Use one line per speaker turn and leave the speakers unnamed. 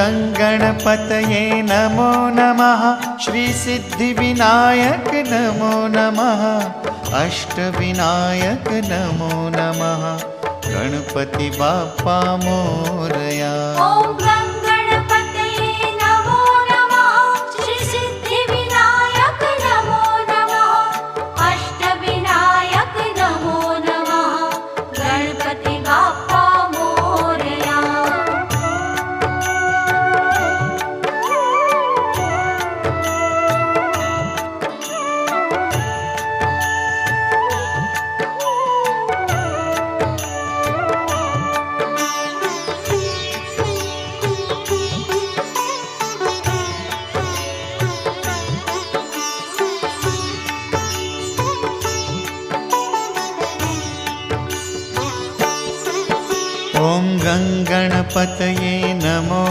गङ्गणपतये नमो नमः। श्रीसिद्धिविनायक नमो नमः। अष्टविनायक नमो नमः। गणपति बाप्पा मोरया।
ॐ गणपतये नमो नमः। श्रीसिद्धिविनायक नमो नमः। अष्टविनायक नमो नमः। गणपति बाप्पा मोरया।
ॐ गणपतये